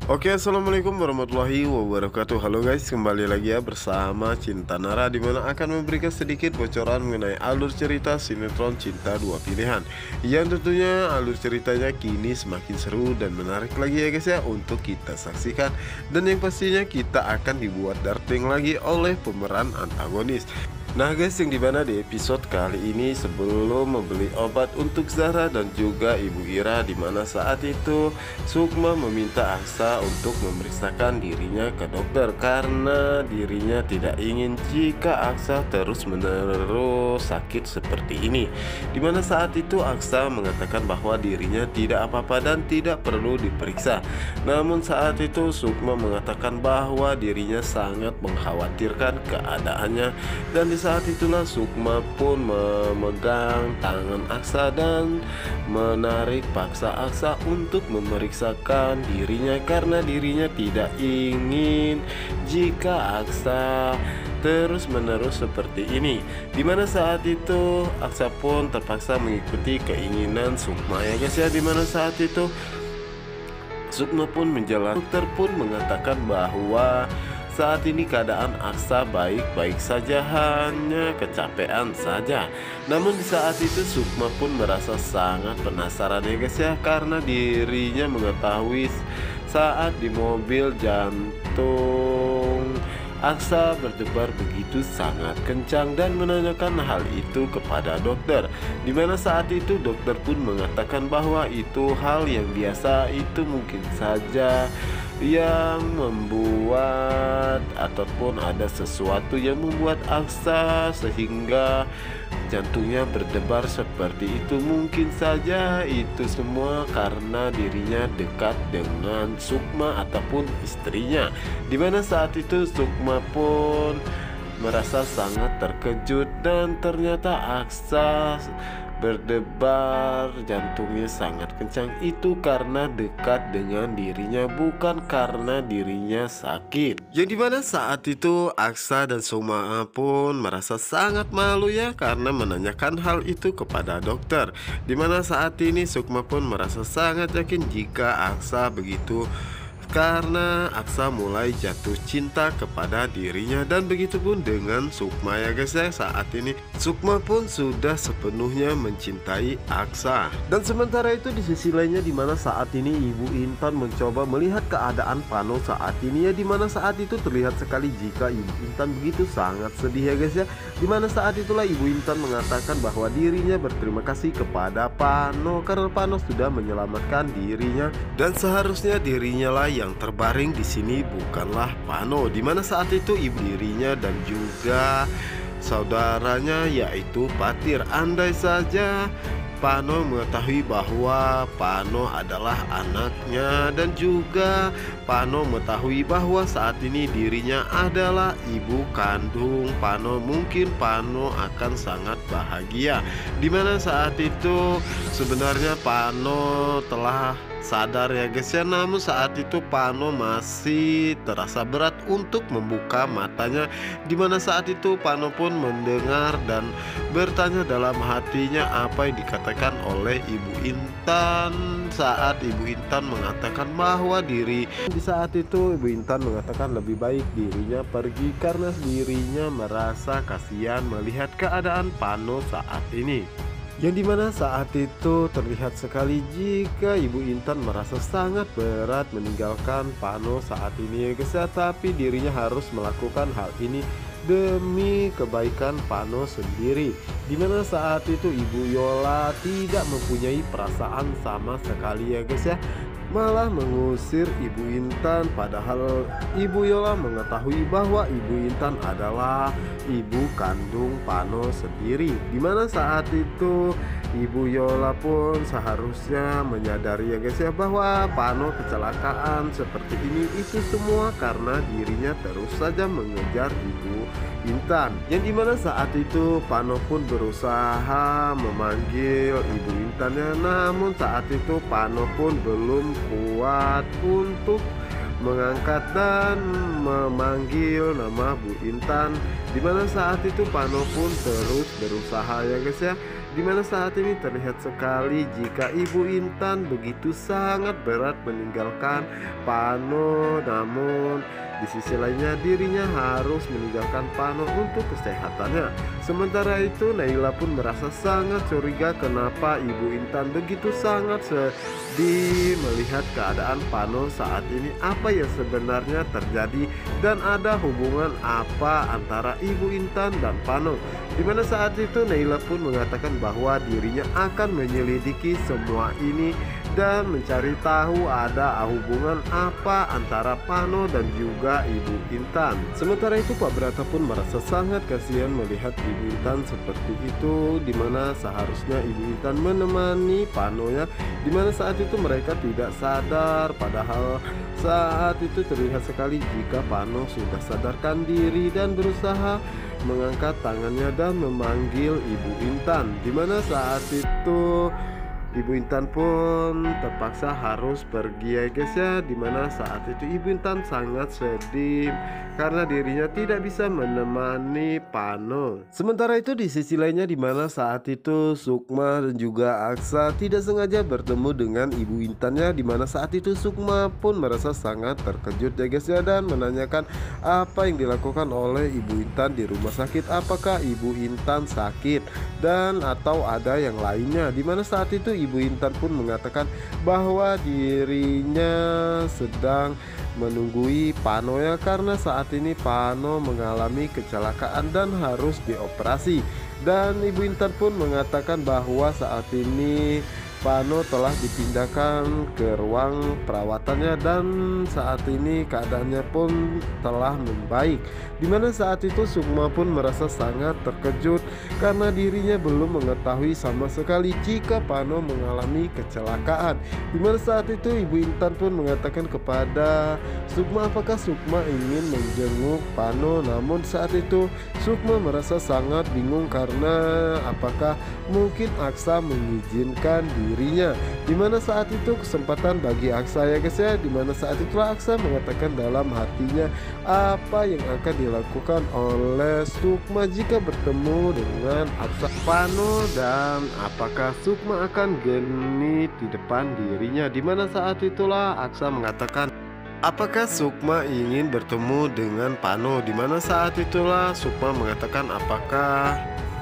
Oke, assalamualaikum warahmatullahi wabarakatuh. Halo guys, kembali lagi ya bersama Cinta Nara, dimana akan memberikan sedikit bocoran mengenai alur cerita sinetron Cinta Dua Pilihan, yang tentunya alur ceritanya kini semakin seru dan menarik lagi ya guys ya untuk kita saksikan. Dan yang pastinya kita akan dibuat darting lagi oleh pemeran antagonis. Nah guys, yang dimana di episode kali ini sebelum membeli obat untuk Zahra dan juga Ibu Ira, dimana saat itu Sukma meminta Aksa untuk memeriksakan dirinya ke dokter karena dirinya tidak ingin jika Aksa terus menerus sakit seperti ini. Dimana saat itu Aksa mengatakan bahwa dirinya tidak apa-apa dan tidak perlu diperiksa. Namun saat itu Sukma mengatakan bahwa dirinya sangat mengkhawatirkan keadaannya, dan di saat itulah Sukma pun memegang tangan Aksa dan menarik paksa Aksa untuk memeriksakan dirinya karena dirinya tidak ingin jika Aksa terus-menerus seperti ini. Dimana saat itu Aksa pun terpaksa mengikuti keinginan Sukma ya guys ya. Dimana saat itu Sukma pun menjalani, dokter pun mengatakan bahwa saat ini keadaan Aksa baik-baik saja, hanya kecapean saja. Namun di saat itu Sukma pun merasa sangat penasaran ya guys ya, karena dirinya mengetahui saat di mobil jantung Aksa berdebar begitu sangat kencang dan menanyakan hal itu kepada dokter. Dimana saat itu dokter pun mengatakan bahwa itu hal yang biasa, itu mungkin saja yang membuat ataupun ada sesuatu yang membuat Aksa sehingga jantungnya berdebar seperti itu. Mungkin saja itu semua karena dirinya dekat dengan Sukma ataupun istrinya. Dimana saat itu Sukma pun merasa sangat terkejut dan ternyata Aksa berdebar jantungnya sangat kencang itu karena dekat dengan dirinya, bukan karena dirinya sakit. Yang dimana saat itu Aksa dan Sukma pun merasa sangat malu ya karena menanyakan hal itu kepada dokter. Dimana saat ini Sukma pun merasa sangat yakin jika Aksa begitu, karena Aksa mulai jatuh cinta kepada dirinya, dan begitu pun dengan Sukma ya guys ya. Saat ini Sukma pun sudah sepenuhnya mencintai Aksa. Dan sementara itu di sisi lainnya, dimana saat ini Ibu Intan mencoba melihat keadaan Pano saat ini ya, dimana saat itu terlihat sekali jika Ibu Intan begitu sangat sedih ya guys ya. Dimana saat itulah Ibu Intan mengatakan bahwa dirinya berterima kasih kepada Pano karena Pano sudah menyelamatkan dirinya, dan seharusnya dirinya lah yang terbaring di sini, bukanlah Pano. Dimana saat itu ibu dirinya dan juga saudaranya yaitu Patir. Andai saja Pano mengetahui bahwa Pano adalah anaknya, dan juga Pano mengetahui bahwa saat ini dirinya adalah ibu kandung Pano, mungkin Pano akan sangat bahagia. Dimana saat itu sebenarnya Pano telah sadar ya guys ya, namun saat itu Pano masih terasa berat untuk membuka matanya. Dimana saat itu Pano pun mendengar dan bertanya dalam hatinya apa yang dikatakan oleh Ibu Intan saat Ibu Intan mengatakan bahwa di saat itu Ibu Intan mengatakan lebih baik dirinya pergi karena dirinya merasa kasihan melihat keadaan Pano saat ini. Yang dimana saat itu terlihat sekali jika Ibu Intan merasa sangat berat meninggalkan Pano saat ini ya guys ya, tapi dirinya harus melakukan hal ini demi kebaikan Pano sendiri. Dimana saat itu Ibu Yola tidak mempunyai perasaan sama sekali ya guys ya, malah mengusir Ibu Intan, padahal Ibu Yola mengetahui bahwa Ibu Intan adalah ibu kandung Pano sendiri. Dimana saat itu Ibu Yola pun seharusnya menyadari ya guys ya bahwa Pano kecelakaan seperti ini itu semua karena dirinya terus saja mengejar Ibu Intan. Yang dimana saat itu Pano pun berusaha memanggil Ibu Intannya, namun saat itu Pano pun belum kuat untuk mengangkat dan memanggil nama Bu Intan. Dimana saat itu Pano pun terus berusaha ya guys ya. Dimana saat ini terlihat sekali jika Ibu Intan begitu sangat berat meninggalkan Pano, namun di sisi lainnya dirinya harus meninggalkan Pano untuk kesehatannya. Sementara itu Naila pun merasa sangat curiga kenapa Ibu Intan begitu sangat sedih melihat keadaan Pano saat ini. Apa yang sebenarnya terjadi dan ada hubungan apa antara Ibu Intan dan Pano? Dimana saat itu Naila pun mengatakan bahwa dirinya akan menyelidiki semua ini dan mencari tahu ada hubungan apa antara Pano dan juga Ibu Intan. Sementara itu Pak Brata pun merasa sangat kasihan melihat Ibu Intan seperti itu, dimana seharusnya Ibu Intan menemani Pano ya, dimana saat itu mereka tidak sadar, padahal saat itu terlihat sekali jika Pano sudah sadarkan diri dan berusaha mengangkat tangannya dan memanggil Ibu Intan, dimana saat itu Ibu Intan pun terpaksa harus pergi ya guys ya, dimana saat itu Ibu Intan sangat sedih karena dirinya tidak bisa menemani Pano. Sementara itu di sisi lainnya dimana saat itu Sukma dan juga Aksa tidak sengaja bertemu dengan Ibu Intan ya, dimana saat itu Sukma pun merasa sangat terkejut ya guys ya, dan menanyakan apa yang dilakukan oleh Ibu Intan di rumah sakit, apakah Ibu Intan sakit dan atau ada yang lainnya, dimana saat itu Ibu Intan pun mengatakan bahwa dirinya sedang menunggui Pano ya, karena saat ini Pano mengalami kecelakaan dan harus dioperasi. Dan Ibu Intan pun mengatakan bahwa saat ini Pano telah dipindahkan ke ruang perawatannya dan saat ini keadaannya pun telah membaik. Dimana saat itu Sukma pun merasa sangat terkejut karena dirinya belum mengetahui sama sekali jika Pano mengalami kecelakaan. Dimana saat itu Ibu Intan pun mengatakan kepada Sukma apakah Sukma ingin menjenguk Pano, namun saat itu Sukma merasa sangat bingung karena apakah mungkin Aksa mengizinkan dirinya. Dimana saat itu kesempatan bagi Aksa ya guys ya, dimana saat itulah Aksa mengatakan dalam hatinya apa yang akan dilakukan oleh Sukma jika bertemu dengan Aksa Pano dan apakah Sukma akan genit di depan dirinya. Dimana saat itulah Aksa mengatakan apakah Sukma ingin bertemu dengan Pano, dimana saat itulah Sukma mengatakan apakah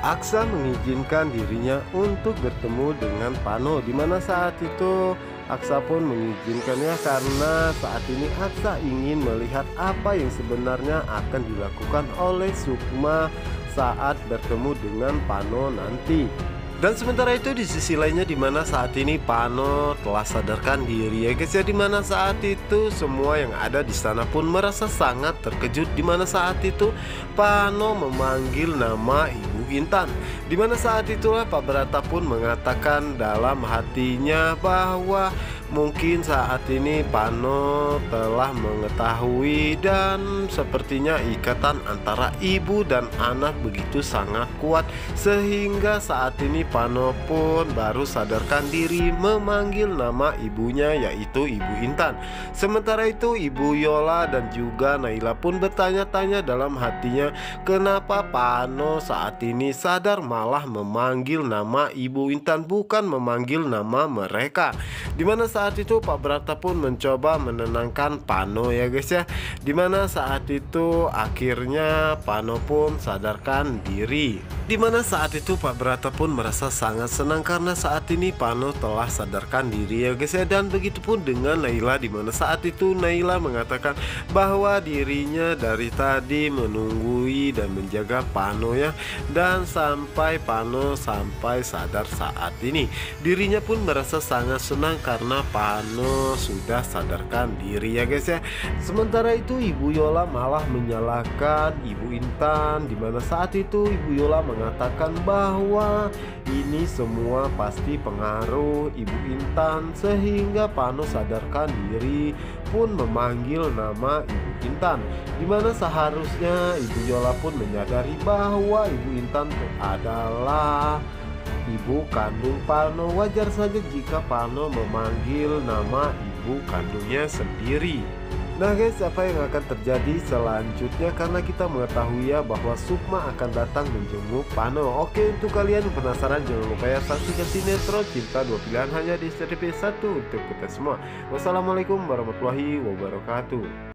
Aksa mengizinkan dirinya untuk bertemu dengan Pano, dimana saat itu Aksa pun mengizinkannya karena saat ini Aksa ingin melihat apa yang sebenarnya akan dilakukan oleh Sukma saat bertemu dengan Pano nanti. Dan sementara itu di sisi lainnya dimana saat ini Pano telah sadarkan diri ya guys ya, dimana saat itu semua yang ada di sana pun merasa sangat terkejut, dimana saat itu Pano memanggil nama Ibu Intan. Dimana saat itulah Pak Brata pun mengatakan dalam hatinya bahwa mungkin saat ini Pano telah mengetahui dan sepertinya ikatan antara ibu dan anak begitu sangat kuat sehingga saat ini Pano pun baru sadarkan diri memanggil nama ibunya yaitu Ibu Intan. Sementara itu Ibu Yola dan juga Naila pun bertanya-tanya dalam hatinya kenapa Pano saat ini sadar malah memanggil nama Ibu Intan bukan memanggil nama mereka. Dimana saat itu Pak Brata pun mencoba menenangkan Pano ya guys ya, dimana saat itu akhirnya Pano pun sadarkan diri. Dimana saat itu Pak Brata pun merasa sangat senang karena saat ini Pano telah sadarkan diri ya guys ya, dan begitupun dengan Naila, dimana saat itu Naila mengatakan bahwa dirinya dari tadi menunggui dan menjaga Pano ya, dan sampai Pano sampai sadar saat ini. Dirinya pun merasa sangat senang karena Pano sudah sadarkan diri ya guys ya. Sementara itu Ibu Yola malah menyalahkan Ibu Intan, dimana saat itu Ibu Yola mengatakan bahwa ini semua pasti pengaruh Ibu Intan sehingga Pano sadarkan diri pun memanggil nama Ibu Intan, dimana seharusnya Ibu Yola pun menyadari bahwa Ibu Intan adalah ibu kandung Pano. Wajar saja jika Pano memanggil nama ibu kandungnya sendiri. Nah guys, apa yang akan terjadi selanjutnya, karena kita mengetahui ya bahwa Sukma akan datang menjenguk Pano. Oke, untuk kalian yang penasaran jangan lupa ya saksikan sinetron Cinta Dua Pilihan hanya di SCTV 1 untuk kita semua. Wassalamualaikum warahmatullahi wabarakatuh.